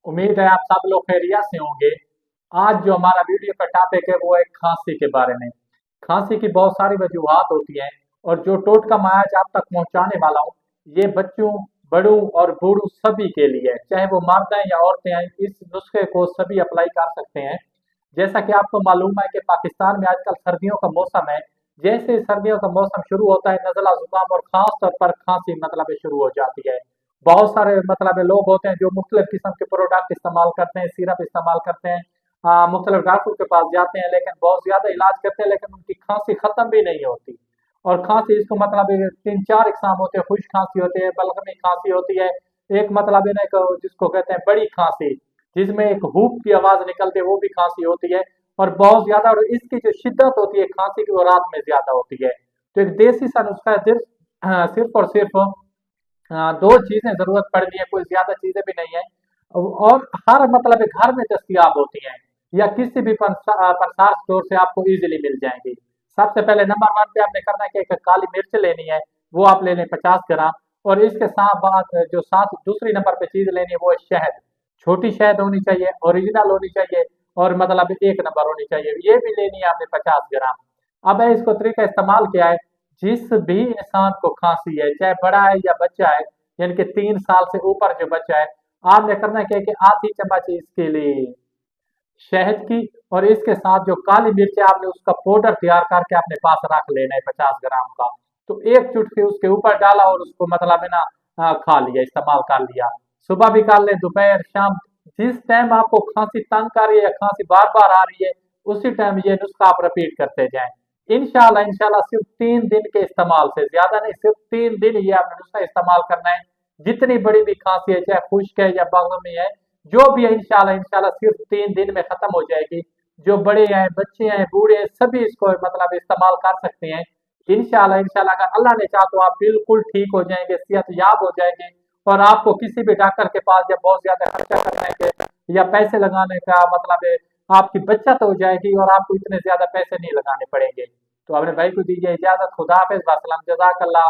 उम्मीद है आप सब लोग खैरियत से होंगे। आज जो हमारा वीडियो का टॉपिक है वो है खांसी के बारे में। खांसी की बहुत सारी वजूहात होती हैं और जो टोटका मैं आज आप तक पहुंचाने वाला हूँ, ये बच्चों, बड़ों और बूढ़ों सभी के लिए है। चाहे वो मर्द हैं या औरतें हैं, इस नुस्खे को सभी अप्लाई कर सकते हैं। जैसा कि आपको मालूम है कि पाकिस्तान में आजकल सर्दियों का मौसम है। जैसे सर्दियों का मौसम शुरू होता है, नज़ला जुकाम और खास तौर पर खांसी शुरू हो जाती है। बहुत सारे लोग होते हैं जो मुख्तलिफ किस्म के प्रोडक्ट इस्तेमाल करते हैं, सिरप इस्तेमाल करते हैं, मुख्तलिफ डॉक्टर के पास जाते हैं, लेकिन बहुत ज्यादा इलाज करते हैं, लेकिन उनकी खांसी खत्म भी नहीं होती। और खांसी इसको ये तीन चार इकसाम होते हैं। खुश्क खांसी होती है, बलगमी खांसी होती है, एक ये ना जिसको कहते हैं बड़ी खांसी, जिसमें एक हुक की आवाज निकलती है, वो भी खांसी होती है। और बहुत ज्यादा, और इसकी जो शिद्दत होती है खांसी की, वो रात में ज्यादा होती है। तो एक देसी सा नुस्खा है, सिर्फ और सिर्फ दो चीजें जरूरत पड़ती है, कोई ज्यादा चीजें भी नहीं है। और हर घर में दस्तयाब होती हैं, या किसी भी पंसार स्टोर से आपको इजीली मिल जाएंगी। सबसे पहले नंबर वन पे आपने करना है कि एक काली मिर्च लेनी है, वो आप ले लें 50 ग्राम। और इसके साथ बात जो साथ दूसरी नंबर पे चीज लेनी है वो है शहद। छोटी शहद होनी चाहिए, ओरिजिनल होनी चाहिए, और एक नंबर होनी चाहिए, ये भी लेनी है आपने 50 ग्राम। अब है इसको तरीका इस्तेमाल क्या है। जिस भी इंसान को खांसी है, चाहे बड़ा है या बच्चा है, यानी कि 3 साल से ऊपर जो बच्चा है, आपने करना क्या है कि आधी चम्मच इसके लिए शहद की, और इसके साथ जो काली मिर्च है, आपने उसका पाउडर तैयार करके अपने पास रख लेना है 50 ग्राम का। तो एक चुटकी उसके ऊपर डाला और उसको खा लिया, इस्तेमाल कर लिया। सुबह भी कर ले, दोपहर, शाम, जिस टाइम आपको खांसी तंग कर रही है या खांसी बार बार आ रही है, उसी टाइम ये नुस्खा आप रिपीट करते जाएं। इंशाल्लाह इंशाल्लाह सिर्फ 3 दिन के इस्तेमाल से, ज्यादा नहीं, सिर्फ 3 दिन ये आपने नुस्खा इस्तेमाल करना है। जितनी बड़ी भी खांसी है, चाहे खुश्क है या बलगमी है, जो भी है, इंशाल्लाह इंशाल्लाह सिर्फ 3 दिन में खत्म हो जाएगी। जो बड़े हैं, बच्चे हैं, बूढ़े हैं, सभी इसको इस्तेमाल कर सकते हैं। इंशाल्लाह इंशाल्लाह अगर अल्लाह ने चाहा तो आप बिल्कुल ठीक हो जाएंगे, सेहत याब हो जाएंगे। और आपको किसी भी डॉक्टर के पास जब बहुत ज्यादा खर्चा करने के या पैसे लगाने का है, आपकी बचत हो जाएगी और आपको इतने ज्यादा पैसे नहीं लगाने पड़ेंगे। तो अपने भाई को दीजिए इजाजत। खुदा हाफिज, वसलम, जज़ाकल्लाह।